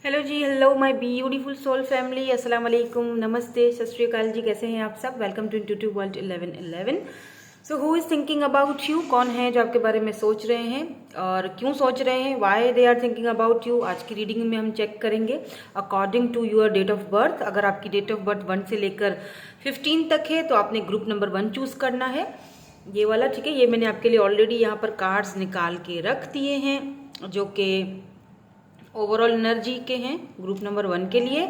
Hello जी, hello my beautiful soul family, अस्सलाम वालेकुम, नमस्ते, सत श्री अकाल जी। कैसे हैं आप सब? Welcome to intuitive world 1111। So who is thinking about you? कौन है जो आपके बारे में सोच रहे हैं और क्यों सोच रहे हैं? Why they are thinking about you? आज की रीडिंग में हम चेक करेंगे according to your date of birth. अगर आपकी डेट ऑफ बर्थ 1 से लेकर 15 तक है तो आपने ग्रुप नंबर 1 चूज करना है, ये वाला। ठीक है, ये मैंने आपके लिए ऑलरेडी यहाँ पर कार्ड्स निकाल के रख दिए हैं जो कि ओवरऑल एनर्जी के हैं ग्रुप नंबर 1 के लिए।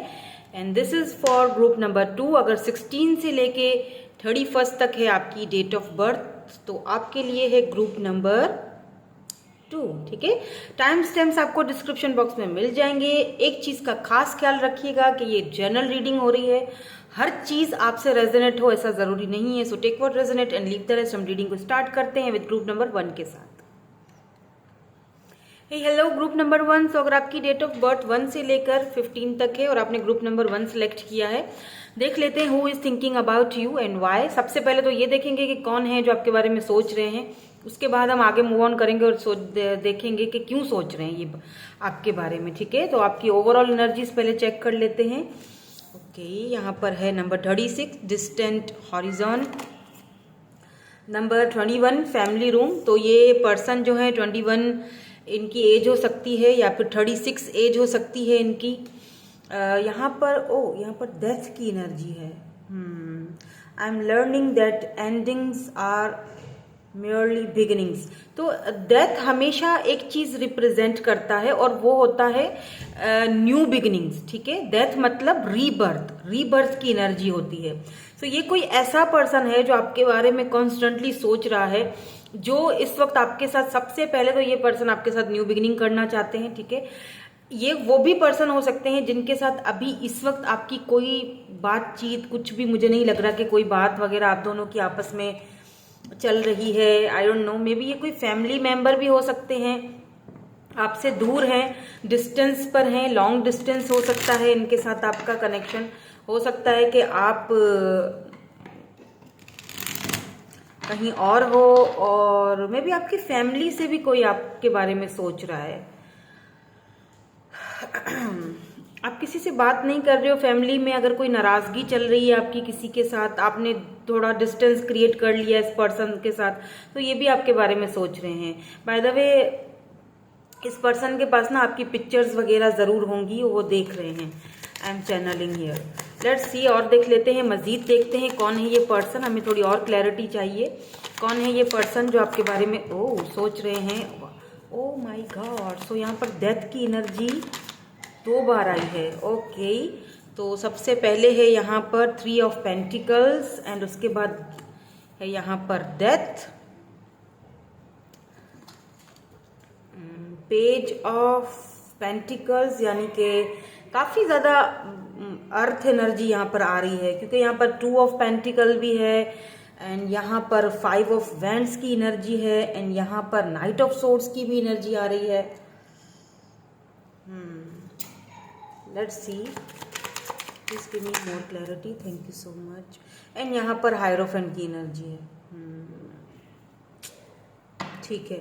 And this is for group number 2। अगर 16 से लेके 31 तक है आपकी डेट ऑफ बर्थ तो आपके लिए है ग्रुप नंबर 2। ठीक है, टाइम स्टैम्प्स आपको डिस्क्रिप्शन बॉक्स में मिल जाएंगे। एक चीज का खास ख्याल रखिएगा कि ये जनरल रीडिंग हो रही है, हर चीज आपसे रेजोनेट हो ऐसा जरूरी नहीं है। So take what resonate and leave the rest. हम रीडिंग को स्टार्ट करते हैं विद ग्रुप नंबर 1 के साथ। Hello group number 1। सो अगर आपकी डेट ऑफ बर्थ 1 से लेकर 15 तक है और आपने ग्रुप नंबर 1 सेलेक्ट किया है, देख लेते हैं who is thinking about you and why. सबसे पहले तो ये देखेंगे कि कौन है जो आपके बारे में सोच रहे हैं, उसके बाद हम आगे मूव ऑन करेंगे और देखेंगे कि क्यों सोच रहे हैं ये आपके बारे में। ठीक है, तो आपकी ओवरऑल एनर्जीज पहले चेक कर लेते हैं। ओके, यहाँ पर है number 36 distant horizon, number 21 family room. तो ये पर्सन जो है 21 इनकी एज हो सकती है या फिर 36 एज हो सकती है इनकी। यहाँ पर यहाँ पर डेथ की एनर्जी है। I am learning that endings are merely beginnings. तो डेथ हमेशा एक चीज रिप्रेजेंट करता है और वो होता है न्यू बिगिनिंग्स। ठीक है, डेथ मतलब रीबर्थ, रीबर्थ की एनर्जी होती है। तो ये कोई ऐसा पर्सन है जो आपके बारे में कॉन्स्टेंटली सोच रहा है, जो इस वक्त आपके साथ, सबसे पहले तो ये पर्सन आपके साथ न्यू बिगिनिंग करना चाहते हैं। ठीक है, ये वो भी पर्सन हो सकते हैं जिनके साथ अभी इस वक्त आपकी कोई बातचीत, कुछ भी मुझे नहीं लग रहा कि कोई बात वगैरह आप दोनों की आपस में चल रही है। I don't know, may be ये कोई फैमिली मेंबर भी हो सकते हैं, आपसे दूर हैं, डिस्टेंस पर हैं, लॉन्ग डिस्टेंस हो सकता है इनके साथ आपका कनेक्शन। हो सकता है कि आप कहीं और हो और मे बी आपकी फैमिली से भी कोई आपके बारे में सोच रहा है। आप किसी से बात नहीं कर रहे हो, फैमिली में अगर कोई नाराजगी चल रही है आपकी किसी के साथ, आपने थोड़ा डिस्टेंस क्रिएट कर लिया इस पर्सन के साथ, तो ये भी आपके बारे में सोच रहे हैं। बाय द वे, इस पर्सन के पास ना आपकी पिक्चर्स वगैरह जरूर होंगी, वो देख रहे हैं। I am channelling here. Let's see, और देख लेते हैं, मजीद देखते हैं कौन है ये पर्सन। हमें थोड़ी और क्लैरिटी चाहिए, कौन है ये पर्सन जो आपके बारे में सोच रहे हैं। ओ माय गॉड, सो यहाँ पर डेथ की एनर्जी 2 बार आई है। ओके, तो सबसे पहले है यहाँ पर 3 ऑफ पेंटिकल्स एंड उसके बाद है यहाँ पर डेथ, पेज ऑफ पेंटिकल्स, यानी कि काफी ज्यादा अर्थ एनर्जी यहाँ पर आ रही है, क्योंकि यहाँ पर 2 ऑफ पेंटिकल भी है एंड यहाँ पर 5 ऑफ वैंड्स की एनर्जी है एंड यहाँ पर नाइट ऑफ सोर्ड्स की भी एनर्जी आ रही है। Let's C, please give me more clarity, thank you so much. And यहाँ पर हायरोफेंट की एनर्जी है। ठीक है,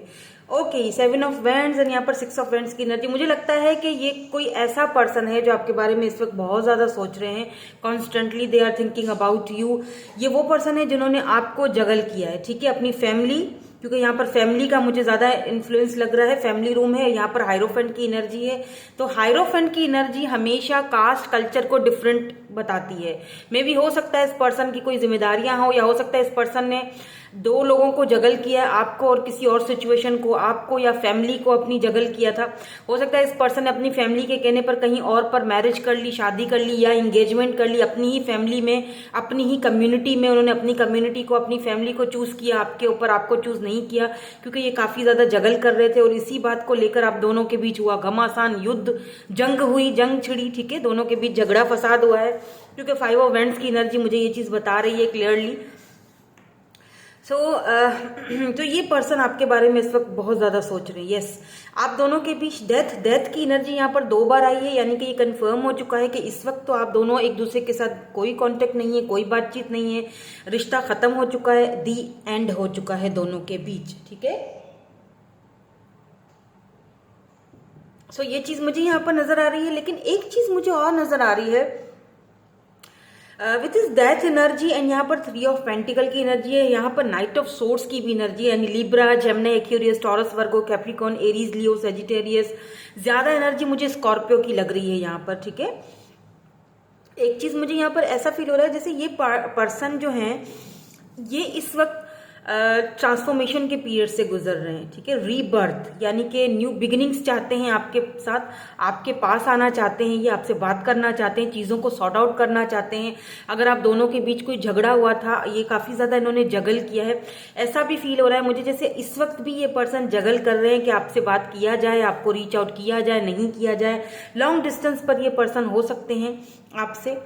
ओके, 7 ऑफ वैंड्स एंड यहाँ पर 6 ऑफ वैंड्स की एनर्जी। मुझे लगता है कि ये कोई ऐसा पर्सन है जो आपके बारे में इस वक्त बहुत ज्यादा सोच रहे हैं, constantly they are thinking about you. ये वो पर्सन है जिन्होंने आपको जगल किया है। ठीक है, अपनी फैमिली, क्योंकि यहाँ पर फैमिली का मुझे ज्यादा इन्फ्लुएंस लग रहा है, फैमिली रूम है, यहाँ पर हायरोफेंट की एनर्जी है। तो हायरोफेंट की एनर्जी हमेशा कास्ट कल्चर को डिफरेंट बताती है। मे भी हो सकता है इस पर्सन की कोई जिम्मेदारियां हो, या हो सकता है इस पर्सन ने 2 लोगों को जगल किया, आपको और किसी और सिचुएशन को, आपको या फैमिली को अपनी जगल किया था। हो सकता है इस पर्सन ने अपनी फैमिली के कहने पर कहीं और पर मैरिज कर ली, शादी कर ली या एंगेजमेंट कर ली, अपनी ही फैमिली में, अपनी ही कम्युनिटी में। उन्होंने अपनी कम्युनिटी को, अपनी फैमिली को चूज किया, आपके ऊपर आपको चूज नहीं किया, क्योंकि ये काफी ज्यादा जगल कर रहे थे और इसी बात को लेकर आप दोनों के बीच हुआ घमासान, युद्ध, जंग हुई, जंग छिड़ी। ठीक है, दोनों के बीच झगड़ा फसाद हुआ है, क्योंकि 5 ऑफ वैंड्स की एनर्जी मुझे ये चीज बता रही है क्लियरली। तो ये पर्सन आपके बारे में इस वक्त बहुत ज्यादा सोच रहे हैं। यस, आप दोनों के बीच डेथ की एनर्जी यहाँ पर 2 बार आई है, यानी कि ये कंफर्म हो चुका है कि इस वक्त तो आप दोनों एक दूसरे के साथ कोई कांटेक्ट नहीं है, कोई बातचीत नहीं है, रिश्ता खत्म हो चुका है, दी एंड हो चुका है दोनों के बीच। ठीक है, सो ये चीज मुझे यहाँ पर नजर आ रही है। लेकिन एक चीज मुझे और नजर आ रही है with is death energy, and यहाँ पर 3 ऑफ पेंटिकल की एनर्जी है, यहाँ पर नाइट ऑफ सोर्स की भी एनर्जी है, यानी लिब्रा, जेमिनी, एक्वेरियस, टॉरस, वर्गो, कैप्रिकॉर्न, एरीज, लियो, सेजिटेरियस। ज्यादा एनर्जी मुझे स्कॉर्पियो की लग रही है यहाँ पर। ठीक है, एक चीज मुझे यहाँ पर ऐसा फील हो रहा है जैसे ये पर्सन जो है ये इस वक्त ट्रांसफॉर्मेशन के पीरियड से गुजर रहे हैं। ठीक है, रीबर्थ यानी कि न्यू बिगिनिंग्स चाहते हैं आपके साथ, आपके पास आना चाहते हैं, ये आपसे बात करना चाहते हैं, चीज़ों को सॉर्ट आउट करना चाहते हैं। अगर आप दोनों के बीच कोई झगड़ा हुआ था, ये काफ़ी ज़्यादा इन्होंने जगल किया है। ऐसा भी फील हो रहा है मुझे जैसे इस वक्त भी ये पर्सन जगल कर रहे हैं कि आपसे बात किया जाए, आपको रीच आउट किया जाए, नहीं किया जाए। लॉन्ग डिस्टेंस पर ये पर्सन हो सकते हैं आपसे।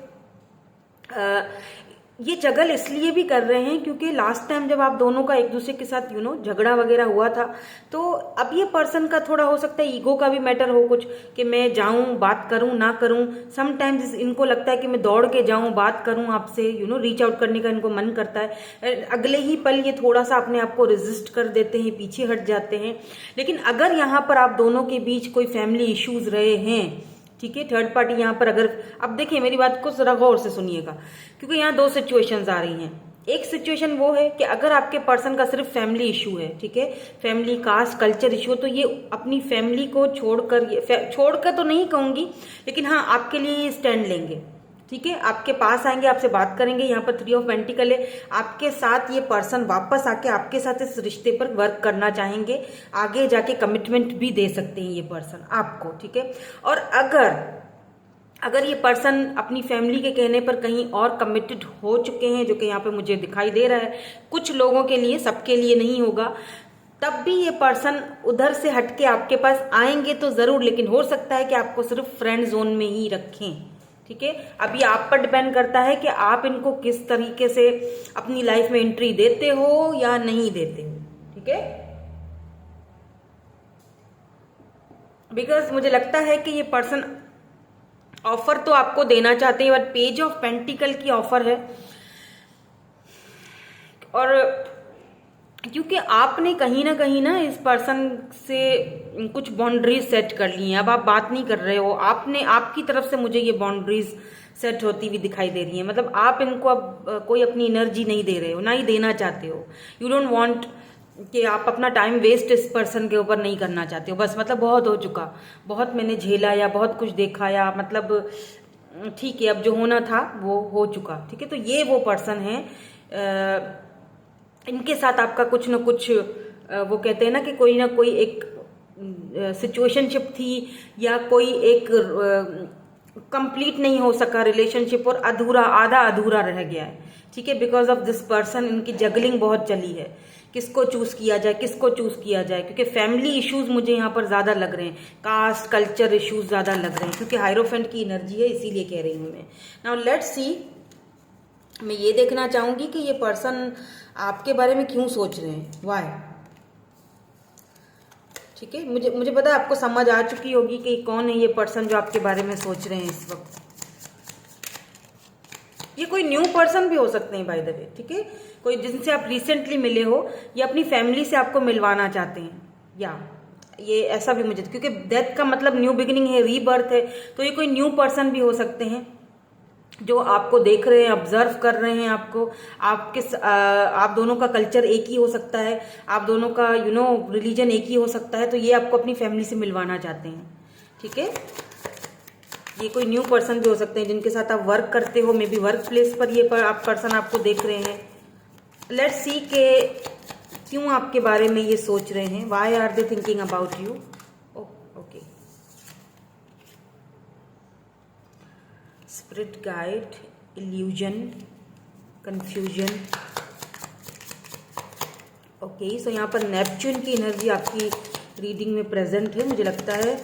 ये जगल इसलिए भी कर रहे हैं क्योंकि लास्ट टाइम जब आप दोनों का एक दूसरे के साथ झगड़ा वगैरह हुआ था, तो अब ये पर्सन का थोड़ा हो सकता है ईगो का भी मैटर हो कुछ, कि मैं जाऊं, बात करूं ना करूं। समटाइम्स इनको लगता है कि मैं दौड़ के जाऊं, बात करूं आपसे, रीच आउट करने का इनको मन करता है। अगले ही पल ये थोड़ा सा अपने आप को रेजिस्ट कर देते हैं, पीछे हट जाते हैं। लेकिन अगर यहाँ पर आप दोनों के बीच कोई फैमिली इश्यूज रहे हैं, ठीक है, थर्ड पार्टी यहाँ पर अगर, अब देखिए मेरी बात को जरा गौर से सुनिएगा, क्योंकि यहाँ 2 सिचुएशंस आ रही हैं। एक सिचुएशन वो है कि अगर आपके पर्सन का सिर्फ फैमिली इशू है, ठीक है, फैमिली, कास्ट, कल्चर इशू, तो ये अपनी फैमिली को छोड़कर तो नहीं कहूंगी, लेकिन हाँ आपके लिए ये स्टैंड लेंगे। ठीक है, आपके पास आएंगे, आपसे बात करेंगे। यहाँ पर 3 ऑफ पेंटिकल है, आपके साथ ये पर्सन वापस आके आपके साथ इस रिश्ते पर वर्क करना चाहेंगे, आगे जाके कमिटमेंट भी दे सकते हैं ये पर्सन आपको। ठीक है, और अगर ये पर्सन अपनी फैमिली के कहने पर कहीं और कमिटेड हो चुके हैं, जो कि यहाँ पे मुझे दिखाई दे रहा है, कुछ लोगों के लिए, सबके लिए नहीं होगा, तब भी ये पर्सन उधर से हटके आपके पास आएंगे तो जरूर, लेकिन हो सकता है कि आपको सिर्फ फ्रेंड जोन में ही रखें। ठीक है, अभी आप पर डिपेंड करता है कि आप इनको किस तरीके से अपनी लाइफ में एंट्री देते हो या नहीं देते हो। ठीक है, बिकॉज मुझे लगता है कि ये पर्सन ऑफर तो आपको देना चाहते हैं, बट पेज ऑफ पेंटिकल की ऑफर है, और क्योंकि आपने कहीं ना इस पर्सन से कुछ बाउंड्रीज सेट कर ली हैं। अब आप बात नहीं कर रहे हो, आपने, आपकी तरफ से मुझे ये बाउंड्रीज सेट होती हुई दिखाई दे रही है। मतलब आप इनको अब कोई अपनी एनर्जी नहीं दे रहे हो, ना ही देना चाहते हो। यू डोंट वांट कि आप अपना टाइम वेस्ट इस पर्सन के ऊपर नहीं करना चाहते हो। बस मतलब बहुत हो चुका, बहुत मैंने झेला या बहुत कुछ देखा, या मतलब ठीक है अब जो होना था वो हो चुका। ठीक है, तो ये वो पर्सन है, इनके साथ आपका कुछ न कुछ, वो कहते हैं ना कि कोई ना कोई एक सिचुएशनशिप थी, या कोई एक कंप्लीट नहीं हो सका रिलेशनशिप, और अधूरा, आधा अधूरा रह गया है। ठीक है, बिकॉज ऑफ दिस पर्सन इनकी जगलिंग बहुत चली है, किसको चूज किया जाए, किसको चूज किया जाए, क्योंकि फैमिली इश्यूज मुझे यहाँ पर ज्यादा लग रहे हैं, कास्ट कल्चर इश्यूज ज्यादा लग रहे हैं, क्योंकि हायरोफेंट की एनर्जी है, इसीलिए कह रही हूँ मैं। नाउ लेट्स सी, मैं ये देखना चाहूंगी कि ये पर्सन आपके बारे में क्यों सोच रहे हैं, वाई। ठीक है, मुझे पता है आपको समझ आ चुकी होगी कि कौन है ये पर्सन जो आपके बारे में सोच रहे हैं इस वक्त। ये कोई न्यू पर्सन भी हो सकते हैं बाय द वे। ठीक है, कोई जिनसे आप रिसेंटली मिले हो, या अपनी फैमिली से आपको मिलवाना चाहते हैं, या ये ऐसा भी मुझे, क्योंकि डेथ का मतलब न्यू बिगिनिंग है, रीबर्थ है, तो ये कोई न्यू पर्सन भी हो सकते हैं जो आपको देख रहे हैं, ऑब्जर्व कर रहे हैं आपको। आप दोनों का कल्चर एक ही हो सकता है, आप दोनों का रिलीजन एक ही हो सकता है, तो ये आपको अपनी फैमिली से मिलवाना चाहते हैं। ठीक है, ये कोई न्यू पर्सन भी हो सकते हैं जिनके साथ आप वर्क करते हो, मे बी वर्क प्लेस पर आप पर्सन आपको देख रहे हैं। लेट्स सी के क्यों आपके बारे में ये सोच रहे हैं, why are they thinking about you. Okay, spirit guide, illusion, confusion. Okay, so यहाँ पर नेपच्यून की एनर्जी आपकी रीडिंग में प्रेजेंट है मुझे लगता है।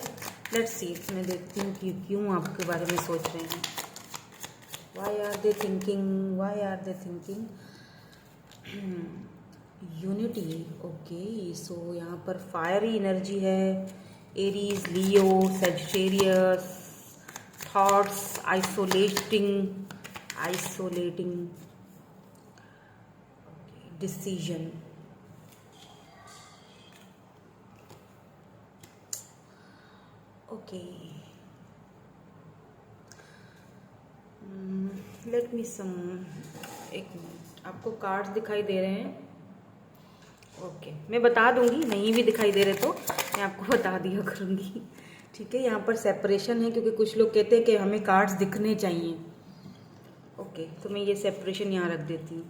लेट्स सी, मैं देखती हूँ कि क्यों आपके बारे में सोच रहे हैं, why are they thinking, why are they thinking. Unity. Okay, so यहाँ पर फायरी एनर्जी है, Aries, Leo, Sagittarius, thoughts, isolating, decision. Okay, let me some, एक मिनट, आपको कार्ड्स दिखाई दे रहे हैं? ओके, मैं बता दूंगी, नहीं भी दिखाई दे रहे तो मैं आपको बता दिया करूंगी। ठीक है, यहाँ पर सेपरेशन है क्योंकि कुछ लोग कहते हैं कि हमें कार्ड्स दिखने चाहिए। ओके, तो मैं ये सेपरेशन यहाँ रख देती हूँ।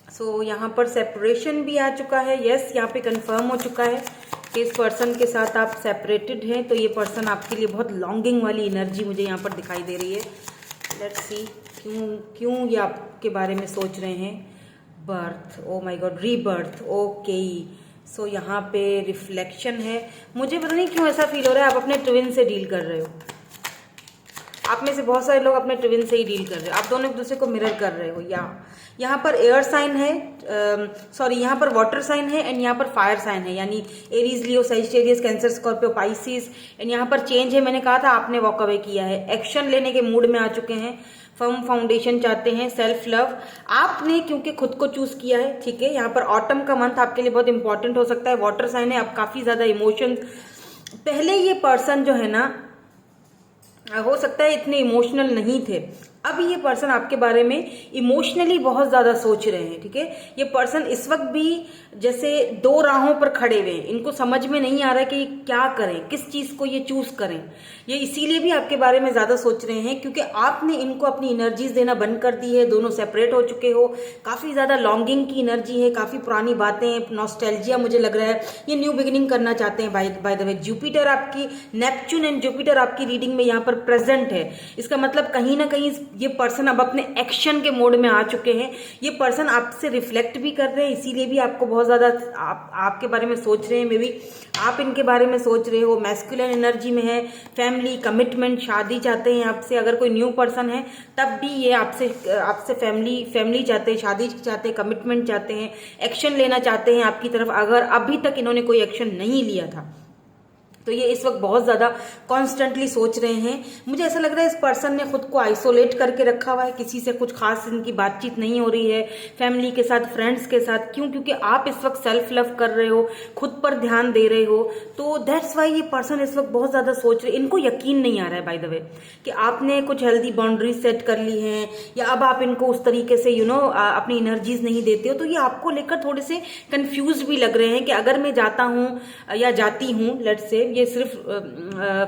सो यहाँ पर सेपरेशन भी आ चुका है। यस, यहाँ पे कंफर्म हो चुका है कि इस पर्सन के साथ आप सेपरेटेड हैं, तो ये पर्सन आपके लिए बहुत लॉन्गिंग वाली एनर्जी मुझे यहाँ पर दिखाई दे रही है। लेट्स सी क्यों ये आपके बारे में सोच रहे हैं। Birth, oh my God, rebirth. Okay, so यहाँ पे रिफ्लेक्शन है। मुझे पता नहीं क्यों ऐसा फील हो रहा है आप अपने ट्विन से डील कर रहे हो। आप में से बहुत सारे लोग अपने ट्विन से ही डील कर रहे हो। आप दोनों एक दूसरे को मिरर कर रहे हो। यहाँ पर एयर साइन है, सॉरी यहाँ पर वाटर साइन है एंड यहाँ पर फायर साइन है, यानी Aries, Leo, Sagittarius, cancer, Scorpio, Pisces. And यहाँ पर चेंज है, मैंने कहा था आपने वॉक अवे किया है, एक्शन लेने के मूड में आ चुके हैं, फर्म फाउंडेशन चाहते हैं, सेल्फ लव आपने क्योंकि खुद को चूज किया है। ठीक है, यहाँ पर ऑटम का मंथ आपके लिए बहुत इंपॉर्टेंट हो सकता है। वाटर साइन है, आप काफी ज्यादा इमोशंस, पहले ये पर्सन जो है ना, हो सकता है इतने इमोशनल नहीं थे, अब ये पर्सन आपके बारे में इमोशनली बहुत ज्यादा सोच रहे हैं। ठीक है, ये पर्सन इस वक्त भी जैसे दो राहों पर खड़े हुए हैं, इनको समझ में नहीं आ रहा है कि क्या करें, किस चीज को ये चूज करें। ये इसीलिए भी आपके बारे में ज्यादा सोच रहे हैं क्योंकि आपने इनको अपनी एनर्जीज देना बंद कर दी है। दोनों सेपरेट हो चुके हो, काफी ज्यादा लॉन्गिंग की एनर्जी है, काफी पुरानी बातें, नॉस्टैल्जिया मुझे लग रहा है। ये न्यू बिगिनिंग करना चाहते हैं। बाय द वे, जुपिटर आपकी, नेपच्यून एंड जुपिटर आपकी रीडिंग में यहाँ पर प्रेजेंट है। इसका मतलब कहीं ना कहीं ये पर्सन अब अपने एक्शन के मोड में आ चुके हैं। ये पर्सन आपसे रिफ्लेक्ट भी कर रहे हैं, इसीलिए भी आपको बहुत ज्यादा आपके बारे में सोच रहे हैं। मे बी आप इनके बारे में सोच रहे हो। मैस्कुलिन एनर्जी में है, फैमिली, कमिटमेंट, शादी चाहते हैं आपसे। अगर कोई न्यू पर्सन है तब भी ये आपसे फैमिली चाहते हैं, शादी चाहते हैं, कमिटमेंट चाहते हैं, एक्शन लेना चाहते हैं आपकी तरफ, अगर अभी तक इन्होंने कोई एक्शन नहीं लिया था तो ये इस वक्त बहुत ज्यादा कॉन्स्टेंटली सोच रहे हैं। मुझे ऐसा लग रहा है इस पर्सन ने खुद को आइसोलेट करके रखा हुआ है, किसी से कुछ खास इनकी बातचीत नहीं हो रही है, फैमिली के साथ, फ्रेंड्स के साथ। क्यों? क्योंकि आप इस वक्त सेल्फ लव कर रहे हो, खुद पर ध्यान दे रहे हो, तो दैट्स वाई ये पर्सन इस वक्त बहुत ज्यादा सोच रहे। इनको यकीन नहीं आ रहा है बाय द वे कि आपने कुछ हेल्दी बाउंड्रीज सेट कर ली हैं, या अब आप इनको उस तरीके से अपनी एनर्जीज नहीं देते हो। तो ये आपको लेकर थोड़े से कंफ्यूज भी लग रहे हैं कि अगर मैं जाता हूं या जाती हूं, लेट्स से, ये सिर्फ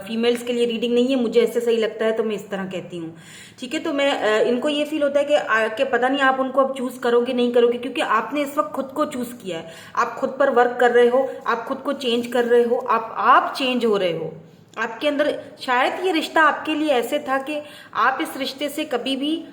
फीमेल्स के लिए रीडिंग नहीं है, मुझे ऐसे सही लगता है तो मैं इस तरह कहती हूँ। ठीक है, तो मैं इनको ये फील होता है कि पता नहीं आप उनको अब चूज करोगे नहीं करोगे, क्योंकि आपने इस वक्त खुद को चूज किया है। आप खुद पर वर्क कर रहे हो, आप खुद को चेंज कर रहे हो, आप चेंज हो रहे हो। आपके अंदर शायद ये रिश्ता आपके लिए ऐसे था कि आप इस रिश्ते से कभी भी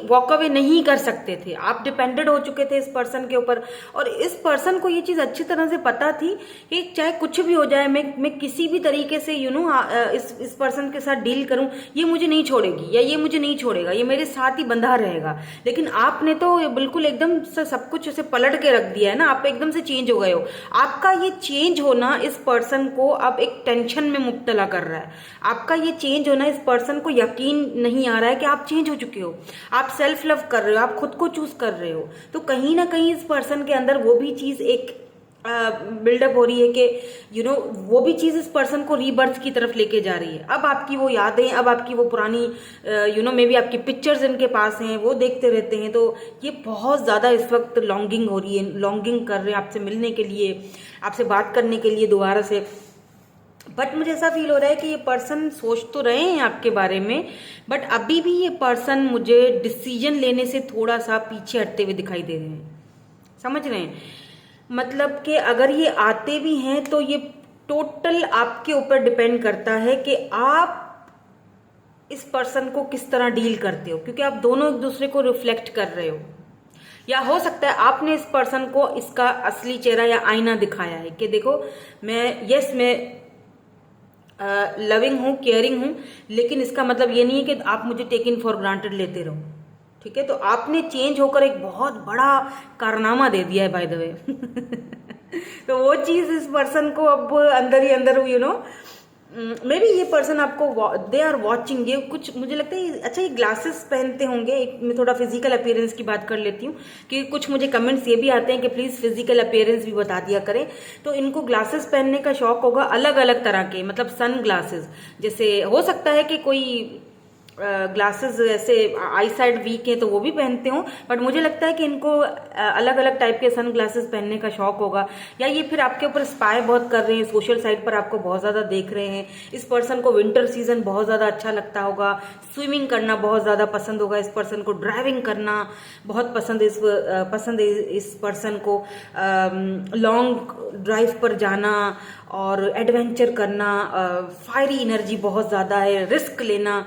वॉक अवे नहीं कर सकते थे। आप डिपेंडेड हो चुके थे इस पर्सन के ऊपर, और इस पर्सन को ये चीज अच्छी तरह से पता थी कि चाहे कुछ भी हो जाए, मैं किसी भी तरीके से इस पर्सन के साथ डील करूं, ये मुझे नहीं छोड़ेगी या ये मुझे नहीं छोड़ेगा, ये मेरे साथ ही बंधा रहेगा। लेकिन आपने तो बिल्कुल एकदम से सब कुछ उसे पलट के रख दिया है ना, आप एकदम से चेंज हो गए हो। आपका ये चेंज होना इस पर्सन को अब एक टेंशन में मुब्तला कर रहा है। आपका ये चेंज होना इस पर्सन को यकीन नहीं आ रहा है कि आप चेंज हो चुके हो। आप सेल्फ लव कर रहे हो, आप खुद को चूज कर रहे हो, तो कहीं ना कहीं इस पर्सन के अंदर वो भी चीज एक बिल्डअप हो रही है कि वो भी चीज इस पर्सन को रीबर्थ की तरफ लेके जा रही है। अब आपकी वो यादें, अब आपकी वो पुरानी मे बी आपकी पिक्चर्स इनके पास हैं, वो देखते रहते हैं। तो ये बहुत ज्यादा इस वक्त लॉन्गिंग हो रही है, लॉन्गिंग कर रहे हैं आपसे मिलने के लिए, आपसे बात करने के लिए दोबारा से। बट मुझे ऐसा फील हो रहा है कि ये पर्सन सोच तो रहे हैं आपके बारे में, बट अभी भी ये पर्सन मुझे डिसीजन लेने से थोड़ा सा पीछे हटते हुए दिखाई दे रहे हैं। समझ रहे हैं? मतलब कि अगर ये आते भी हैं तो ये टोटल आपके ऊपर डिपेंड करता है कि आप इस पर्सन को किस तरह डील करते हो, क्योंकि आप दोनों एक दूसरे को रिफ्लेक्ट कर रहे हो। या हो सकता है आपने इस पर्सन को इसका असली चेहरा या आईना दिखाया है कि देखो मैं लविंग हूं, केयरिंग हूं, लेकिन इसका मतलब ये नहीं है कि आप मुझे टेकन फॉर ग्रांटेड लेते रहो। ठीक है, तो आपने चेंज होकर एक बहुत बड़ा कारनामा दे दिया है बाय द वे। तो वो चीज इस पर्सन को अब अंदर ही अंदर मे बी ये पर्सन आपको दे आर वॉचिंग, ये कुछ मुझे लगता है अच्छा ये ग्लासेस पहनते होंगे। एक मैं थोड़ा फिजिकल अपीयरेंस की बात कर लेती हूँ कि कुछ मुझे कमेंट्स ये भी आते हैं कि प्लीज फिजिकल अपीयरेंस भी बता दिया करें। तो इनको ग्लासेस पहनने का शौक होगा, अलग अलग तरह के, मतलब सन ग्लासेस। जैसे हो सकता है कि कोई ग्लासेस ऐसे आई साइड वीक है तो वो भी पहनते हो, बट मुझे लगता है कि इनको अलग अलग टाइप के सन ग्लासेस पहनने का शौक होगा। या ये फिर आपके ऊपर स्पाई बहुत कर रहे हैं, सोशल साइड पर आपको बहुत ज़्यादा देख रहे हैं। इस पर्सन को विंटर सीजन बहुत ज़्यादा अच्छा लगता होगा, स्विमिंग करना बहुत ज़्यादा पसंद होगा इस पर्सन को, ड्राइविंग करना बहुत पसंद है इस पर्सन को, लॉन्ग ड्राइव पर जाना और एडवेंचर करना, फायरी एनर्जी बहुत ज़्यादा है, रिस्क लेना,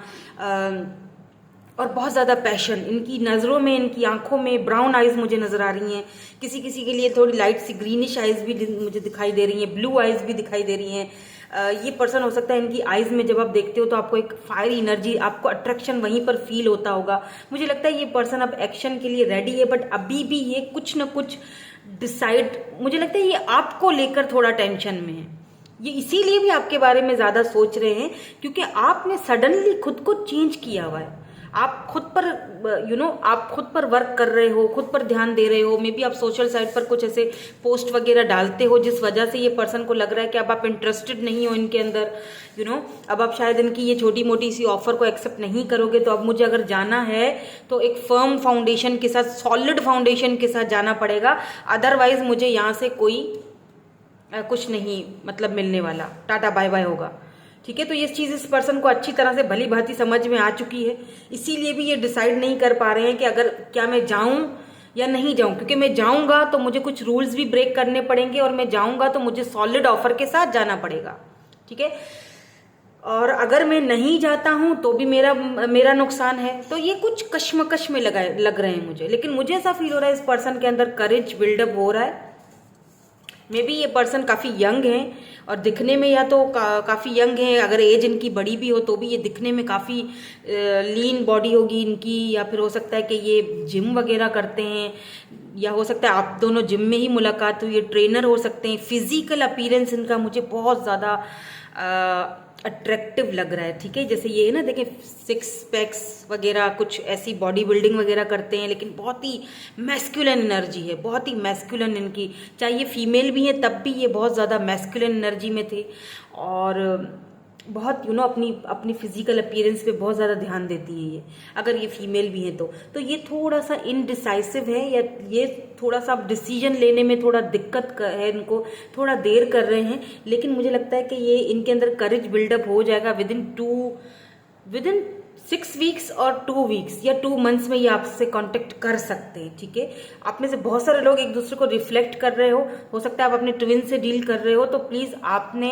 और बहुत ज़्यादा पैशन। इनकी नज़रों में, इनकी आंखों में ब्राउन आइज मुझे नज़र आ रही हैं। किसी किसी के लिए थोड़ी लाइट सी ग्रीनिश आइज भी मुझे दिखाई दे रही हैं, ब्लू आइज भी दिखाई दे रही हैं। ये पर्सन हो सकता है इनकी आइज में जब आप देखते हो तो आपको एक फायरी एनर्जी, आपको अट्रैक्शन वहीं पर फील होता होगा। मुझे लगता है ये पर्सन अब एक्शन के लिए रेडी है, बट अभी भी ये कुछ ना कुछ डिसाइड, मुझे लगता है ये आपको लेकर थोड़ा टेंशन में है। ये इसीलिए भी आपके बारे में ज्यादा सोच रहे हैं क्योंकि आपने सडनली खुद को चेंज किया हुआ है। आप खुद पर आप खुद पर वर्क कर रहे हो, खुद पर ध्यान दे रहे हो। मे बी आप सोशल साइट पर कुछ ऐसे पोस्ट वगैरह डालते हो जिस वजह से ये पर्सन को लग रहा है कि अब आप इंटरेस्टेड नहीं हो इनके अंदर। अब आप शायद इनकी ये छोटी मोटी सी ऑफर को एक्सेप्ट नहीं करोगे। तो अब मुझे अगर जाना है तो एक फर्म फाउंडेशन के साथ, सॉलिड फाउंडेशन के साथ जाना पड़ेगा, अदरवाइज मुझे यहाँ से कोई कुछ नहीं मतलब मिलने वाला, टाटा बाय बाय होगा। ठीक है, तो ये चीज़ इस पर्सन को अच्छी तरह से भली भांति समझ में आ चुकी है। इसीलिए भी ये डिसाइड नहीं कर पा रहे हैं कि अगर क्या मैं जाऊं या नहीं जाऊं, क्योंकि मैं जाऊंगा तो मुझे कुछ रूल्स भी ब्रेक करने पड़ेंगे और मैं जाऊंगा तो मुझे सॉलिड ऑफर के साथ जाना पड़ेगा। ठीक है, और अगर मैं नहीं जाता हूं तो भी मेरा नुकसान है। तो ये कुछ कश्मकश में लग रहे हैं मुझे, लेकिन मुझे ऐसा फील हो रहा है इस पर्सन के अंदर करेज बिल्डअप हो रहा है। मे बी ये पर्सन काफ़ी यंग है और दिखने में या तो काफ़ी यंग है, अगर एज इनकी बड़ी भी हो तो भी ये दिखने में काफ़ी लीन बॉडी होगी इनकी, या फिर हो सकता है कि ये जिम वगैरह करते हैं, या हो सकता है आप दोनों जिम में ही मुलाकात हुई, ये ट्रेनर हो सकते हैं। फिजिकल अपीयरेंस इनका मुझे बहुत ज़्यादा अट्रैक्टिव लग रहा है। ठीक है, जैसे ये है ना, देखें 6 पैक्स वगैरह, कुछ ऐसी बॉडी बिल्डिंग वगैरह करते हैं, लेकिन बहुत ही मैस्कुलिन एनर्जी है, बहुत ही मैस्कुलिन इनकी। चाहे ये फीमेल भी है तब भी ये बहुत ज़्यादा मैस्कुलिन एनर्जी में थे और बहुत अपनी फिजिकल अपीयरेंस पे बहुत ज़्यादा ध्यान देती है ये, अगर ये फीमेल भी हैं तो ये थोड़ा सा इनडिसाइसिव है, या ये थोड़ा सा डिसीजन लेने में थोड़ा दिक्कत है, इनको थोड़ा देर कर रहे हैं। लेकिन मुझे लगता है कि ये इनके अंदर करेज बिल्डअप हो जाएगा विदिन 6 वीक्स और 2 वीक्स या 2 मंथ्स में ये आपसे कांटेक्ट कर सकते हैं। ठीक है, आप में से बहुत सारे लोग एक दूसरे को रिफ्लेक्ट कर रहे हो सकता है आप अपने ट्विन से डील कर रहे हो, तो प्लीज़ आपने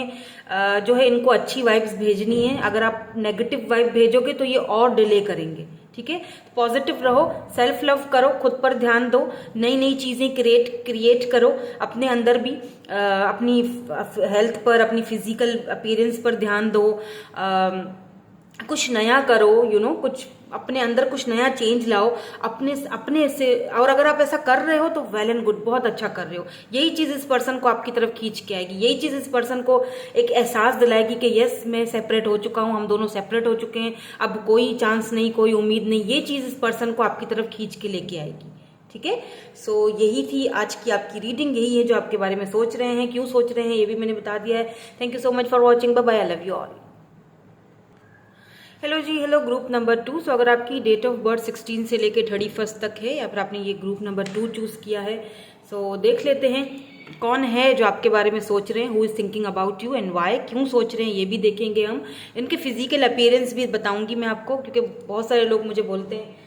जो है इनको अच्छी वाइब्स भेजनी है। अगर आप नेगेटिव वाइब भेजोगे तो ये और डिले करेंगे। ठीक है, पॉजिटिव रहो, सेल्फ लव करो, खुद पर ध्यान दो, नई नई चीज़ें क्रिएट करो अपने अंदर भी, अपनी हेल्थ पर, अपनी फिजिकल अपीयरेंस पर ध्यान दो, कुछ नया करो, कुछ अपने अंदर कुछ नया चेंज लाओ अपने से। और अगर आप ऐसा कर रहे हो तो वेल एंड गुड, बहुत अच्छा कर रहे हो। यही चीज़ इस पर्सन को आपकी तरफ खींच के आएगी, यही चीज़ इस पर्सन को एक एहसास दिलाएगी कि यस मैं सेपरेट हो चुका हूँ, हम दोनों सेपरेट हो चुके हैं, अब कोई चांस नहीं, कोई उम्मीद नहीं। ये चीज़ इस पर्सन को आपकी तरफ खींच के लेके आएगी। ठीक है, सो यही थी आज की आपकी रीडिंग, यही है जो आपके बारे में सोच रहे हैं, क्यों सोच रहे हैं ये भी मैंने बता दिया है। Thank you so much for watching, bye bye, I love you all. Hello जी, हेलो ग्रुप नंबर 2। सो अगर आपकी डेट ऑफ बर्थ 16 से लेके 31 तक है, या फिर आपने ये ग्रुप नंबर 2 चूज़ किया है, सो देख लेते हैं कौन है जो आपके बारे में सोच रहे हैं, who is thinking about you and why, क्यों सोच रहे हैं ये भी देखेंगे हम। इनके फिजिकल अपीयरेंस भी बताऊंगी मैं आपको, क्योंकि बहुत सारे लोग मुझे बोलते हैं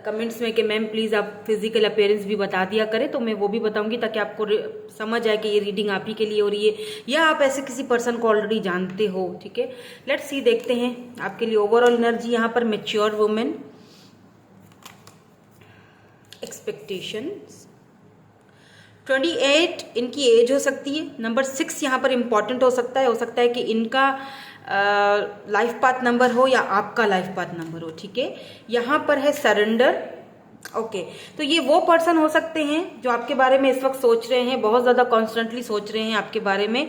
कमेंट्स में कि मैम प्लीज़ आप फिजिकल अपीयरेंस भी बता दिया करें, तो मैं वो भी बताऊंगी ताकि आपको समझ आए कि ये रीडिंग आप ही के लिए हो रही है या आप ऐसे किसी पर्सन को ऑलरेडी जानते हो। ठीक है, लेट्स सी, देखते हैं आपके लिए ओवरऑल एनर्जी। यहाँ पर मैच्योर वुमेन, एक्सपेक्टेशंस, 28 इनकी एज हो सकती है। नंबर 6 यहाँ पर इंपॉर्टेंट हो सकता है कि इनका लाइफ पाथ नंबर हो या आपका लाइफ पाथ नंबर हो। ठीक है, यहाँ पर है सरेंडर। ओके, तो ये वो पर्सन हो सकते हैं जो आपके बारे में इस वक्त सोच रहे हैं, बहुत ज़्यादा कॉन्स्टेंटली सोच रहे हैं आपके बारे में।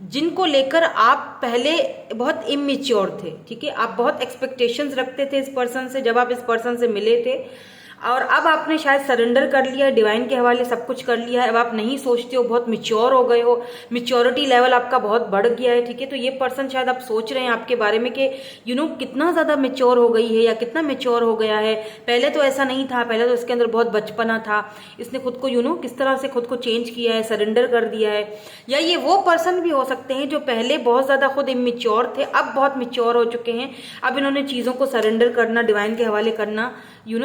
जिनको लेकर आप पहले बहुत इमेच्योर थे, ठीक है, आप बहुत एक्सपेक्टेशंस रखते थे इस पर्सन से जब आप इस पर्सन से मिले थे, और अब आपने शायद सरेंडर कर लिया, डिवाइन के हवाले सब कुछ कर लिया है। अब आप नहीं सोचते हो, बहुत मिच्योर हो गए हो, मिच्योरिटी लेवल आपका बहुत बढ़ गया है, ठीक है। तो ये पर्सन शायद आप सोच रहे हैं आपके बारे में कि कितना ज़्यादा मिच्योर हो गई है या कितना मिच्योर हो गया है। पहले तो ऐसा नहीं था, पहले तो इसके अंदर बहुत बचपना था, इसने खुद को किस तरह से खुद को चेंज किया है, सरेंडर कर दिया है। या ये वो पर्सन भी हो सकते हैं जो पहले बहुत ज़्यादा खुद इमेच्योर थे, अब बहुत मिच्योर हो चुके हैं। अब इन्होंने चीज़ों को सरेंडर करना, डिवाइन के हवाले करना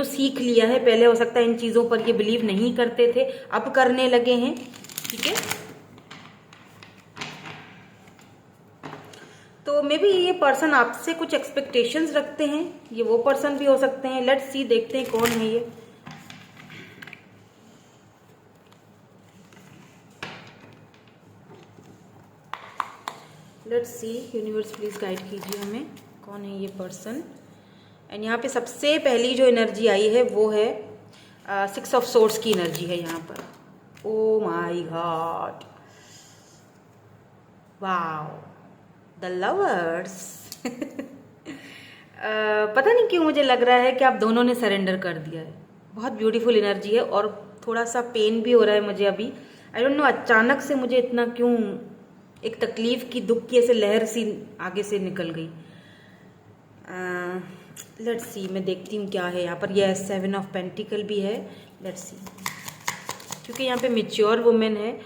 सीख लिया है। पहले हो सकता है इन चीज़ों पर ये बिलीव नहीं करते थे, अब करने लगे हैं, ठीक है। तो मे बी ये पर्सन आपसे कुछ एक्सपेक्टेशंस रखते हैं, ये वो पर्सन भी हो सकते हैं। लेट्स सी, देखते हैं कौन है ये। Let's see, universe please guide कीजिए हमें, कौन है ये पर्सन। एंड यहाँ पे सबसे पहली जो एनर्जी आई है वो है 6 ऑफ सोर्ड्स की एनर्जी है यहाँ पर। ओ my God, wow, the lovers. पता नहीं क्यों मुझे लग रहा है कि आप दोनों ने सरेंडर कर दिया है। बहुत ब्यूटीफुल एनर्जी है और थोड़ा सा पेन भी हो रहा है मुझे अभी। आई डोंट नो अचानक से मुझे इतना क्यों एक तकलीफ की, दुख की ऐसे लहर सी आगे से निकल गई। लेट्स सी, मैं देखती हूँ क्या है यहाँ पर। यह 7 ऑफ पेंटिकल भी है। लेट्स सी, क्योंकि यहाँ पे मैच्योर वुमेन है,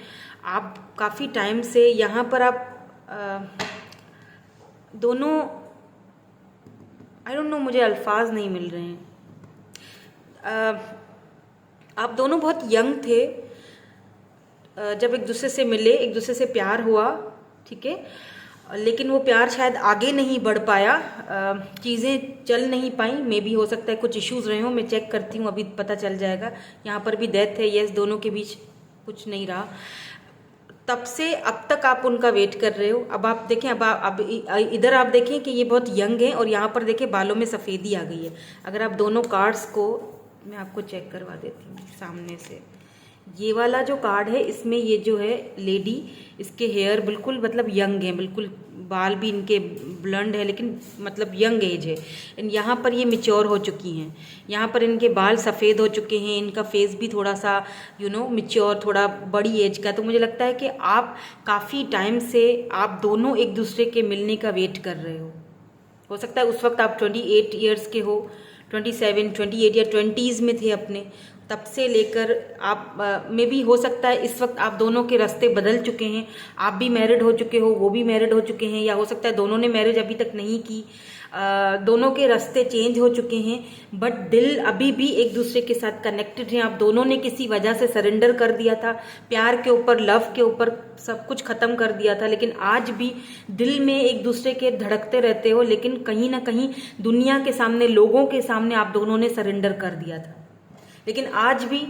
आप काफ़ी टाइम से यहाँ पर आप दोनों, आई डोंट नो, मुझे अल्फाज नहीं मिल रहे हैं। आप दोनों बहुत यंग थे जब एक दूसरे से मिले, एक दूसरे से प्यार हुआ, ठीक है, लेकिन वो प्यार शायद आगे नहीं बढ़ पाया, चीज़ें चल नहीं पाई। मे भी हो सकता है कुछ इश्यूज रहे हो, मैं चेक करती हूँ, अभी पता चल जाएगा। यहाँ पर भी डेथ है, यस, दोनों के बीच कुछ नहीं रहा। तब से अब तक आप उनका वेट कर रहे हो। अब आप देखें, अब इधर आप देखें कि ये बहुत यंग है, और यहाँ पर देखें बालों में सफ़ेदी आ गई है। अगर आप दोनों कार्ड्स को, मैं आपको चेक करवा देती हूँ सामने से। ये वाला जो कार्ड है, इसमें ये जो है लेडी, इसके हेयर बिल्कुल मतलब यंग है, बिल्कुल बाल भी इनके ब्लंड है, लेकिन मतलब यंग एज है। एंड यहाँ पर ये मैच्योर हो चुकी हैं, यहाँ पर इनके बाल सफ़ेद हो चुके हैं, इनका फेस भी थोड़ा सा मैच्योर, थोड़ा बड़ी एज का। तो मुझे लगता है कि आप काफ़ी टाइम से आप दोनों एक दूसरे के मिलने का वेट कर रहे हो सकता है उस वक्त आप 28 ईयर्स के हो, 27, 28 या 20s में थे अपने, तब से लेकर आप में भी हो सकता है इस वक्त आप दोनों के रास्ते बदल चुके हैं। आप भी मैरिड हो चुके हो, वो भी मैरिड हो चुके हैं, या हो सकता है दोनों ने मैरिज अभी तक नहीं की। दोनों के रास्ते चेंज हो चुके हैं, बट दिल अभी भी एक दूसरे के साथ कनेक्टेड हैं। आप दोनों ने किसी वजह से सरेंडर कर दिया था, प्यार के ऊपर, लव के ऊपर सब कुछ खत्म कर दिया था, लेकिन आज भी दिल में एक दूसरे के धड़कते रहते हो। लेकिन कहीं ना कहीं दुनिया के सामने, लोगों के सामने आप दोनों ने सरेंडर कर दिया था। लेकिन आज भी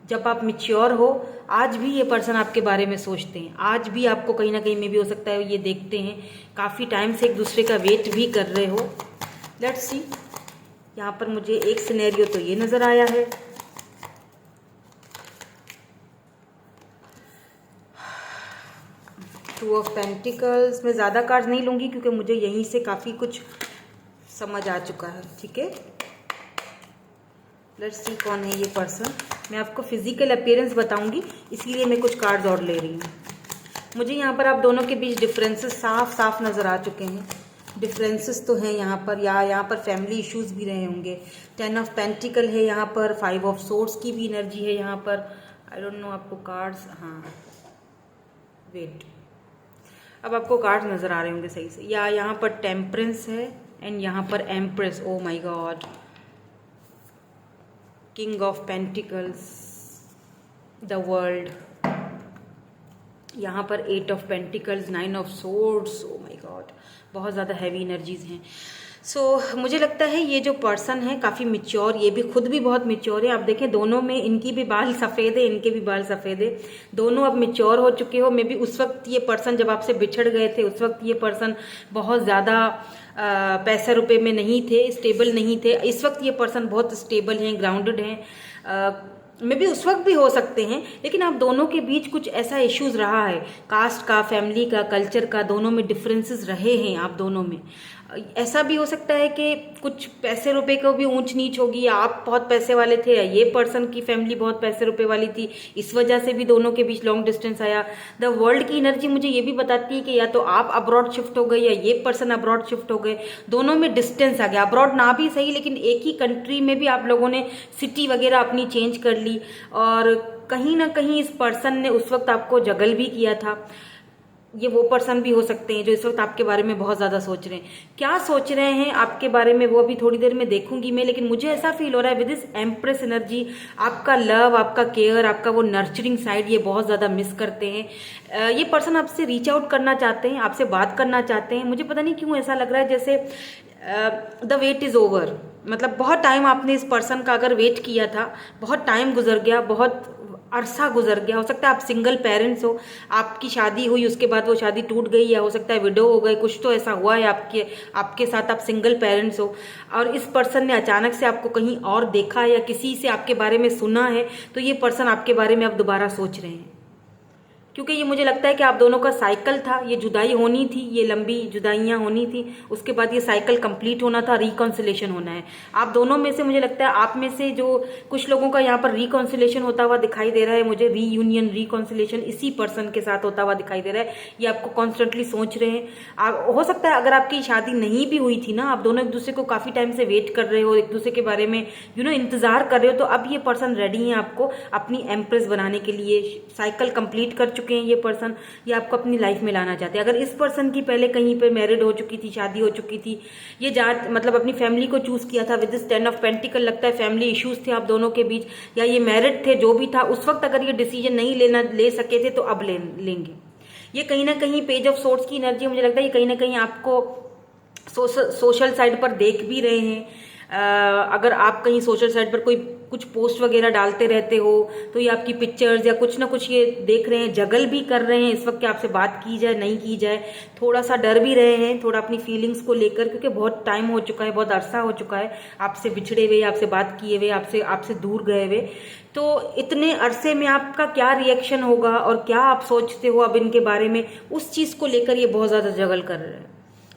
जब आप मैच्योर हो, आज भी ये पर्सन आपके बारे में सोचते हैं, आज भी आपको कहीं ना कहीं में भी हो सकता है ये देखते हैं, काफ़ी टाइम से एक दूसरे का वेट भी कर रहे हो। लेट्स सी, यहाँ पर मुझे एक सिनेरियो तो ये नज़र आया है। Two of pentacles. मैं ज़्यादा कार्ड नहीं लूँगी क्योंकि मुझे यहीं से काफ़ी कुछ समझ आ चुका है, ठीक है। लेट्स सी कौन है ये पर्सन। मैं आपको फिजिकल अपीयरेंस बताऊंगी, इसीलिए मैं कुछ कार्ड्स और ले रही हूँ। मुझे यहाँ पर आप दोनों के बीच डिफरेंसेस साफ साफ नज़र आ चुके हैं। डिफरेंसेस तो हैं यहाँ पर, या यहाँ पर फैमिली इश्यूज भी रहे होंगे। 10 ऑफ पेंटिकल है यहाँ पर, 5 ऑफ सोर्ड्स की भी एनर्जी है यहाँ पर। आई डोंट नो आपको कार्ड्स, हाँ वेट, अब आपको कार्ड्स नज़र आ रहे होंगे सही से। या यहाँ पर टेम्परेंस है एंड यहाँ पर empress. Oh my god, king of pentacles, the world, यहाँ पर 8 of pentacles, 9 of swords. Oh my god, बहुत ज़्यादा हैवी एनर्जीज हैं। सो मुझे लगता है ये जो पर्सन है काफ़ी मैच्योर, ये भी खुद भी बहुत मैच्योर है। आप देखें दोनों में, इनकी भी बाल सफ़ेद है, इनके भी बाल सफ़ेद है, दोनों अब मैच्योर हो चुके हो। मे बी उस वक्त ये पर्सन जब आपसे बिछड़ गए थे, उस वक्त ये पर्सन बहुत ज़्यादा पैसे रुपए में नहीं थे, स्टेबल नहीं थे। इस वक्त ये पर्सन बहुत स्टेबल हैं, ग्राउंडेड हैं। मे भी उस वक्त भी हो सकते हैं, लेकिन आप दोनों के बीच कुछ ऐसा इश्यूज रहा है, कास्ट का, फैमिली का, कल्चर का, दोनों में डिफरेंसेस रहे हैं आप दोनों में। ऐसा भी हो सकता है कि कुछ पैसे रुपए को भी ऊंच नीच होगी, या आप बहुत पैसे वाले थे या ये पर्सन की फैमिली बहुत पैसे रुपए वाली थी, इस वजह से भी दोनों के बीच लॉन्ग डिस्टेंस आया। द वर्ल्ड की एनर्जी मुझे ये भी बताती है कि या तो आप अब्रॉड शिफ्ट हो गए या ये पर्सन अब्रॉड शिफ्ट हो गए, दोनों में डिस्टेंस आ गया। अब्रॉड ना भी सही, लेकिन एक ही कंट्री में भी आप लोगों ने सिटी वगैरह अपनी चेंज कर ली, और कहीं ना कहीं इस पर्सन ने उस वक्त आपको जगल भी किया था। ये वो पर्सन भी हो सकते हैं जो इस वक्त आपके बारे में बहुत ज्यादा सोच रहे हैं। क्या सोच रहे हैं आपके बारे में वो अभी थोड़ी देर में देखूंगी मैं, लेकिन मुझे ऐसा फील हो रहा है विद दिस एम्प्रेस एनर्जी, आपका लव, आपका केयर, आपका वो नर्चरिंग साइड ये बहुत ज्यादा मिस करते हैं। ये पर्सन आपसे रीच आउट करना चाहते हैं, आपसे बात करना चाहते हैं। मुझे पता नहीं क्यों ऐसा लग रहा है जैसे द वेट इज ओवर, मतलब बहुत टाइम आपने इस पर्सन का अगर वेट किया था, बहुत टाइम गुजर गया, बहुत अरसा गुजर गया। हो सकता है आप सिंगल पेरेंट्स हो, आपकी शादी हुई, उसके बाद वो शादी टूट गई, या हो सकता है विडो हो गए, कुछ तो ऐसा हुआ है आपके साथ, आप सिंगल पेरेंट्स हो, और इस पर्सन ने अचानक से आपको कहीं और देखा या किसी से आपके बारे में सुना है, तो ये पर्सन आपके बारे में अब दोबारा सोच रहे हैं। क्योंकि ये मुझे लगता है कि आप दोनों का साइकिल था, ये जुदाई होनी थी, ये लंबी जुदाइयां होनी थी, उसके बाद ये साइकिल कंप्लीट होना था, रिकॉन्सिलेशन होना है। आप दोनों में से मुझे लगता है आप में से जो कुछ लोगों का यहाँ पर रिकॉन्सिलेशन होता हुआ दिखाई दे रहा है, मुझे रीयूनियन, रिकॉन्सिलेशन इसी पर्सन के साथ होता हुआ दिखाई दे रहा है। ये आपको कॉन्स्टेंटली सोच रहे हैं। हो सकता है अगर आपकी शादी नहीं भी हुई थी ना, आप दोनों एक दूसरे को काफी टाइम से वेट कर रहे हो, एक दूसरे के बारे में इंतजार कर रहे हो, तो अब ये पर्सन रेडी है आपको अपनी एम्प्रेस बनाने के लिए। साइकिल कंप्लीट कर चुके हैं ये पर्सन, ये आपको अपनी लाइफ में लाना चाहते हैं। अगर इस पर्सन की पहले कहीं पे मैरिड हो चुकी थी, शादी हो चुकी थी, ये मतलब अपनी फैमिली को चूज किया था विद दिस 10 ऑफ पेंटिकल, लगता है फैमिली इश्यूज थे आप दोनों के बीच, या ये मैरिड थे, जो भी था उस वक्त अगर ये डिसीजन नहीं ले सके थे तो अब लेंगे। ये कहीं ना कहीं पेज ऑफ सोर्ड्स की एनर्जी, मुझे लगता है ये कहीं ना कहीं आपको सोशल साइड पर देख भी रहे हैं। अगर आप कहीं सोशल साइट पर कोई कुछ पोस्ट वगैरह डालते रहते हो, तो ये आपकी पिक्चर्स या कुछ ना कुछ ये देख रहे हैं, जगल भी कर रहे हैं इस वक्त कि आपसे बात की जाए नहीं की जाए। थोड़ा सा डर भी रहे हैं, थोड़ा अपनी फीलिंग्स को लेकर, क्योंकि बहुत टाइम हो चुका है, बहुत अरसा हो चुका है आपसे बिछड़े हुए, आपसे बात किए हुए, आपसे दूर गए हुए। तो इतने अरसे में आपका क्या रिएक्शन होगा और क्या आप सोचते हो अब इनके बारे में, उस चीज को लेकर ये बहुत ज्यादा जगल कर रहे हैं।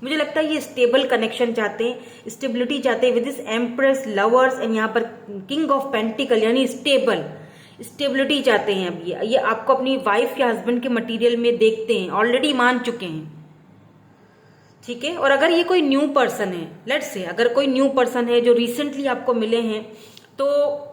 मुझे लगता है ये स्टेबल कनेक्शन चाहते हैं, स्टेबिलिटी चाहते हैं with this empress, lovers, and यहाँ पर किंग ऑफ पेंटिकल, यानी स्टेबिलिटी चाहते हैं। अब ये आपको अपनी वाइफ या हस्बैंड के मटेरियल में देखते हैं, ऑलरेडी मान चुके हैं, ठीक है। और अगर ये कोई न्यू पर्सन है, लेट्स से अगर कोई न्यू पर्सन है जो रिसेंटली आपको मिले हैं, तो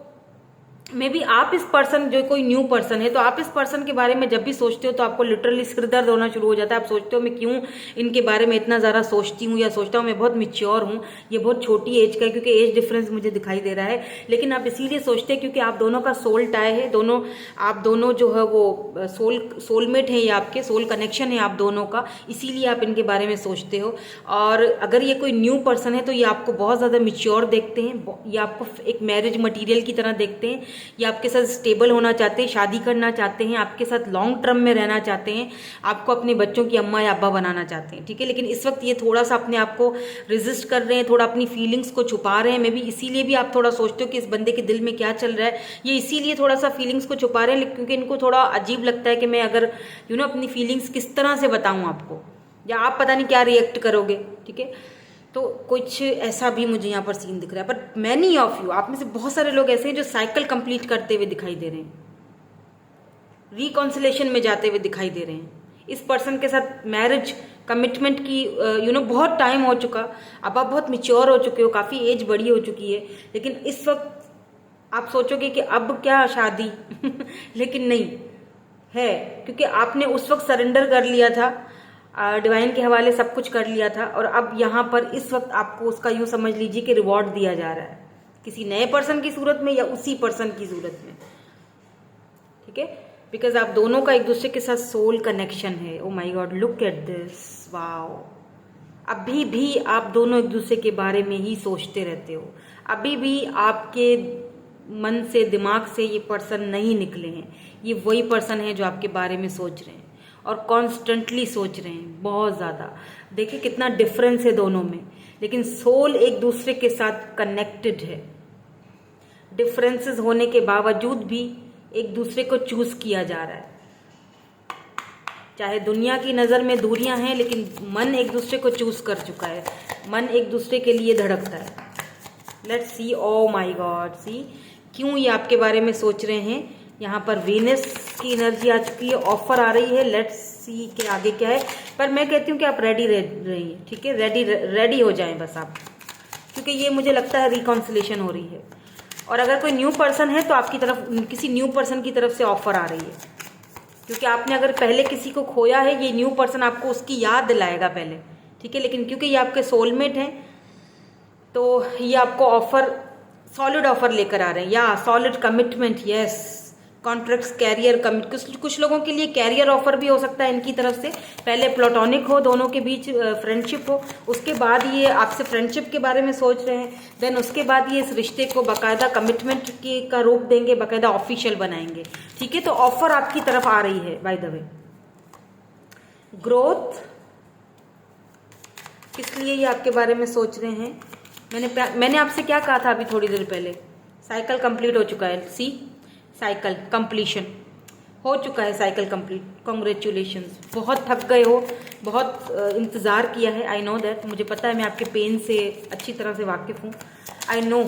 मे बी आप इस पर्सन, जो कोई न्यू पर्सन है, तो आप इस पर्सन के बारे में जब भी सोचते हो तो आपको लिटरली सिर दर्द होना शुरू हो जाता है। आप सोचते हो मैं क्यों इनके बारे में इतना ज़्यादा सोचती हूँ, या सोचता हूँ मैं बहुत मैच्योर हूँ, ये बहुत छोटी एज का है, क्योंकि एज डिफरेंस मुझे दिखाई दे रहा है। लेकिन आप इसीलिए सोचते हैं क्योंकि आप दोनों का सोल टाई है, आप दोनों जो है वो सोलमेट है, ये आपके सोल कनेक्शन है आप दोनों का, इसीलिए आप इनके बारे में सोचते हो। और अगर ये कोई न्यू पर्सन है तो ये आपको बहुत ज़्यादा मैच्योर देखते हैं, ये आपको एक मैरिज मटीरियल की तरह देखते हैं, ये आपके साथ स्टेबल होना चाहते हैं, शादी करना चाहते हैं, आपके साथ लॉन्ग टर्म में रहना चाहते हैं, आपको अपने बच्चों की अम्मा या अब्बा बनाना चाहते हैं, ठीक है। लेकिन इस वक्त ये थोड़ा सा अपने आप को रेजिस्ट कर रहे हैं, थोड़ा अपनी फीलिंग्स को छुपा रहे हैं। मे बी इसीलिए भी आप थोड़ा सोचते हो कि इस बंदे के दिल में क्या चल रहा है, ये इसीलिए थोड़ा सा फीलिंग्स को छुपा रहे हैं, क्योंकि इनको थोड़ा अजीब लगता है कि मैं अगर अपनी फीलिंग्स किस तरह से बताऊं आपको, या आप पता नहीं क्या रिएक्ट करोगे, ठीक है। तो कुछ ऐसा भी मुझे यहाँ पर सीन दिख रहा है। पर मैनी ऑफ यू, आप में से बहुत सारे लोग ऐसे हैं जो साइकिल कंप्लीट करते हुए दिखाई दे रहे हैं, रिकॉन्सिलेशन में जाते हुए दिखाई दे रहे हैं। इस पर्सन के साथ मैरिज कमिटमेंट की बहुत टाइम हो चुका, अब आप बहुत मिच्योर हो चुके हो, काफ़ी एज बड़ी हो चुकी है, लेकिन इस वक्त आप सोचोगे कि अब क्या शादी लेकिन नहीं है, क्योंकि आपने उस वक्त सरेंडर कर लिया था, डिवाइन के हवाले सब कुछ कर लिया था, और अब यहाँ पर इस वक्त आपको उसका यूं समझ लीजिए कि रिवॉर्ड दिया जा रहा है, किसी नए पर्सन की सूरत में या उसी पर्सन की सूरत में, ठीक है। बिकॉज आप दोनों का एक दूसरे के साथ सोल कनेक्शन है। ओ my God, look at this, wow. अभी भी आप दोनों एक दूसरे के बारे में ही सोचते रहते हो, अभी भी आपके मन से, दिमाग से ये पर्सन नहीं निकले हैं। ये वही पर्सन है जो आपके बारे में सोच रहे हैं और कॉन्स्टेंटली सोच रहे हैं, बहुत ज़्यादा। देखिए कितना डिफरेंस है दोनों में, लेकिन सोल एक दूसरे के साथ कनेक्टेड है। डिफरेंसेस होने के बावजूद भी एक दूसरे को चूज किया जा रहा है। चाहे दुनिया की नज़र में दूरियां हैं, लेकिन मन एक दूसरे को चूज कर चुका है, मन एक दूसरे के लिए धड़कता है। Let's see, oh my God, see क्यों ये आपके बारे में सोच रहे हैं। यहाँ पर वीनस की एनर्जी आ चुकी है, ऑफर आ रही है। लेट्स सी के आगे क्या है, पर मैं कहती हूँ कि आप रेडी रहिए, ठीक है, रेडी हो जाएं बस आप, क्योंकि ये मुझे लगता है रिकॉन्सिलेशन हो रही है। और अगर कोई न्यू पर्सन है तो आपकी तरफ, किसी न्यू पर्सन की तरफ से ऑफर आ रही है, क्योंकि आपने अगर पहले किसी को खोया है, ये न्यू पर्सन आपको उसकी याद दिलाएगा पहले, ठीक है। लेकिन क्योंकि ये आपके सोलमेट हैं तो ये आपको ऑफर, सॉलिड ऑफर लेकर आ रहे हैं, या solid commitment, yes, contracts, career commit, कुछ लोगों के लिए कैरियर ऑफर भी हो सकता है इनकी तरफ से। पहले प्लेटोनिक हो, दोनों के बीच फ्रेंडशिप हो, उसके बाद ये आपसे फ्रेंडशिप के बारे में सोच रहे हैं, देन उसके बाद ये इस रिश्ते को बाकायदा कमिटमेंट का रूप देंगे, बाकायदा ऑफिशियल बनाएंगे, ठीक है। तो ऑफर आपकी तरफ आ रही है। बाय द वे, ग्रोथ, किस लिए ये आपके बारे में सोच रहे हैं। मैंने आपसे क्या कहा था अभी थोड़ी देर पहले, साइकिल कंप्लीट हो चुका है। सी, साइकिल कंप्लीशन हो चुका है, साइकिल कंप्लीट, कॉन्ग्रेचुलेशंस। बहुत थक गए हो, बहुत इंतज़ार किया है, आई नो दैट, मुझे पता है, मैं आपके पेन से अच्छी तरह से वाकिफ़ हूँ, आई नो।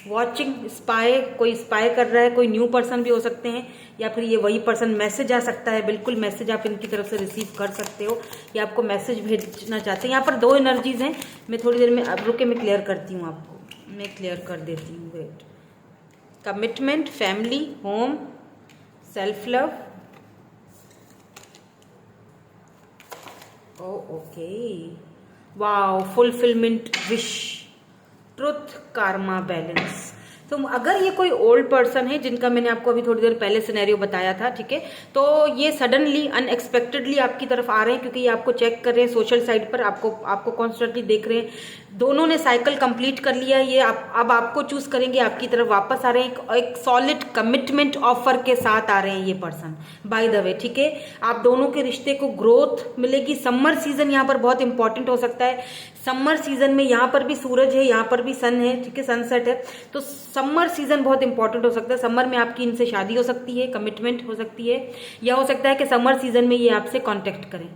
वॉचिंग स्पाई, कोई स्पाई कर रहा है, कोई न्यू पर्सन भी हो सकते हैं, या फिर ये वही पर्सन, मैसेज आ सकता है, बिल्कुल मैसेज आप इनकी तरफ से रिसीव कर सकते हो, या आपको मैसेज भेजना चाहते हैं। यहाँ पर दो एनर्जीज हैं, मैं थोड़ी देर में, अब रुके मैं क्लियर करती हूँ आपको, मैं क्लियर कर देती हूँ, wait. Commitment, family, home, self love, okay, wow, fulfilment, wish, truth, karma, balance. तो अगर ये कोई ओल्ड पर्सन है जिनका मैंने आपको अभी थोड़ी देर पहले सिनेरियो बताया था, ठीक है, तो ये सडनली अनएक्सपेक्टेडली आपकी तरफ आ रहे हैं, क्योंकि ये आपको चेक कर रहे हैं सोशल साइड पर, आपको कॉन्स्टेंटली देख रहे हैं। दोनों ने साइकिल कंप्लीट कर लिया, ये अब आपको चूज करेंगे, आपकी तरफ वापस आ रहे हैं, एक सॉलिड कमिटमेंट ऑफर के साथ आ रहे हैं ये पर्सन, बाय द वे, ठीक है। आप दोनों के रिश्ते को ग्रोथ मिलेगी। समर सीजन यहाँ पर बहुत इंपॉर्टेंट हो सकता है। समर सीजन में यहाँ पर भी सूरज है, यहाँ पर भी सन है, ठीक है, सनसेट है, तो समर सीजन बहुत इंपॉर्टेंट हो सकता है। समर में आपकी इनसे शादी हो सकती है, कमिटमेंट हो सकती है, या हो सकता है कि समर सीजन में ये आपसे कांटेक्ट करें,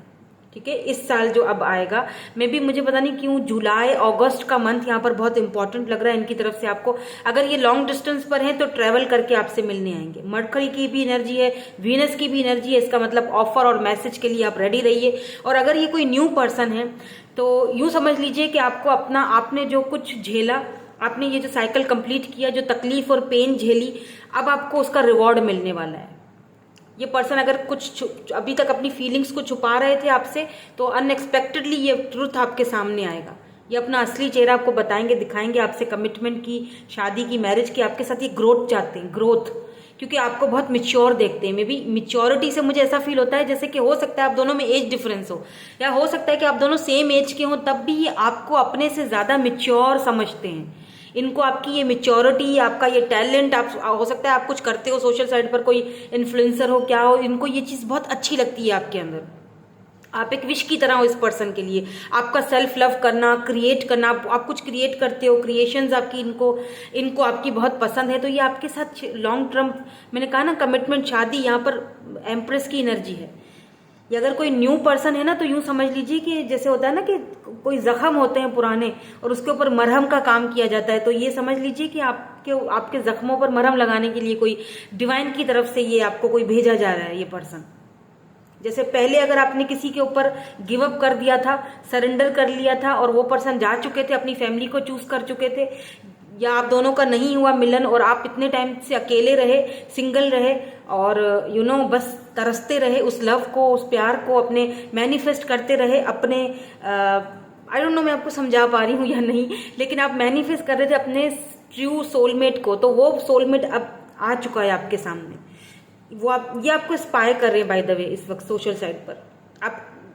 ठीक है। इस साल जो अब आएगा, मे बी, मुझे पता नहीं क्यों जुलाई अगस्त का मंथ यहाँ पर बहुत इंपॉर्टेंट लग रहा है इनकी तरफ से आपको। अगर ये लॉन्ग डिस्टेंस पर हैं तो ट्रैवल करके आपसे मिलने आएंगे। मरकरी की भी एनर्जी है, वीनस की भी एनर्जी है, इसका मतलब ऑफर और मैसेज के लिए आप रेडी रहिए। और अगर ये कोई न्यू पर्सन है तो यूँ समझ लीजिए कि आपको अपना, आपने जो कुछ झेला, आपने ये जो साइकिल कंप्लीट किया, जो तकलीफ और पेन झेली, अब आपको उसका रिवॉर्ड मिलने वाला है। ये पर्सन अगर कुछ अभी तक अपनी फीलिंग्स को छुपा रहे थे आपसे, तो अनएक्सपेक्टेडली ये ट्रुथ आपके सामने आएगा। ये अपना असली चेहरा आपको बताएंगे, दिखाएंगे, आपसे कमिटमेंट की, शादी की, मैरिज की, आपके साथ ये ग्रोथ चाहते हैं, ग्रोथ, क्योंकि आपको बहुत मिच्योर देखते हैं। मे बी मिच्योरिटी से मुझे ऐसा फील होता है जैसे कि हो सकता है आप दोनों में एज डिफरेंस हो, या हो सकता है कि आप दोनों सेम एज के हों, तब भी ये आपको अपने से ज़्यादा मिच्योर समझते हैं। इनको आपकी ये मिच्योरिटी, आपका ये टैलेंट, आप हो सकता है आप कुछ करते हो सोशल साइड पर, कोई इन्फ्लुएंसर हो, क्या हो, इनको ये चीज़ बहुत अच्छी लगती है आपके अंदर। आप एक विश की तरह हो इस पर्सन के लिए। आपका सेल्फ लव करना, क्रिएट करना, आप कुछ क्रिएट करते हो, क्रिएशंस आपकी, इनको आपकी बहुत पसंद है, तो ये आपके साथ लॉन्ग टर्म, मैंने कहा ना, कमिटमेंट, शादी, यहाँ पर एम्प्रेस की एनर्जी है। ये अगर कोई न्यू पर्सन है ना, तो यूँ समझ लीजिए कि जैसे होता है ना कि कोई जख्म होते हैं पुराने और उसके ऊपर मरहम का काम किया जाता है, तो ये समझ लीजिए कि आपके जख्मों पर मरहम लगाने के लिए कोई डिवाइन की तरफ से ये आपको कोई भेजा जा रहा है, ये पर्सन। जैसे पहले अगर आपने किसी के ऊपर गिव अप कर दिया था, सरेंडर कर लिया था, और वो पर्सन जा चुके थे, अपनी फैमिली को चूज कर चुके थे, या आप दोनों का नहीं हुआ मिलन और आप इतने टाइम से अकेले रहे, सिंगल रहे, और बस तरसते रहे उस लव को, उस प्यार को, अपने मैनिफेस्ट करते रहे अपने, आई डोंट नो मैं आपको समझा पा रही हूँ या नहीं, लेकिन आप मैनिफेस्ट कर रहे थे अपने ट्रू सोलमेट को, तो वो सोलमेट अब आ चुका है आपके सामने। ये आपको स्पाई कर रहे हैं, बाय द वे, इस वक्त सोशल साइट पर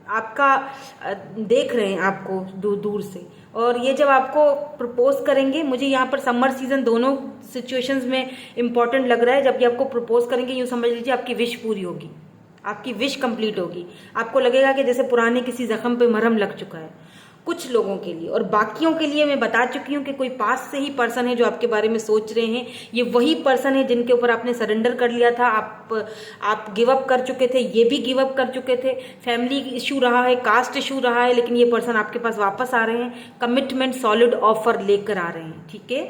आपका देख रहे हैं आपको दूर दूर से, और ये जब आपको प्रपोज करेंगे, मुझे यहाँ पर समर सीजन दोनों सिचुएशंस में इंपॉर्टेंट लग रहा है। जब ये आपको प्रपोज करेंगे, यूँ समझ लीजिए आपकी विश पूरी होगी, आपकी विश कंप्लीट होगी। आपको लगेगा कि जैसे पुराने किसी जख्म पे मरहम लग चुका है, कुछ लोगों के लिए। और बाकियों के लिए मैं बता चुकी हूँ कि कोई पास से ही पर्सन है जो आपके बारे में सोच रहे हैं, ये वही पर्सन है जिनके ऊपर आपने सरेंडर कर लिया था, आप गिव अप कर चुके थे, ये भी गिव अप कर चुके थे, फैमिली इशू रहा है, कास्ट इशू रहा है, लेकिन ये पर्सन आपके पास वापस आ रहे हैं, कमिटमेंट सॉलिड ऑफर लेकर आ रहे हैं। ठीक है,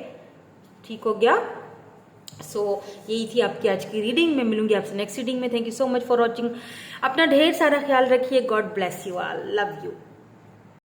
ठीक हो गया। यही थी आपकी आज की रीडिंग। मैं मिलूंगी आपसे नेक्स्ट रीडिंग में। Thank you so much for watching. अपना ढेर सारा ख्याल रखिए। God bless you all, love you.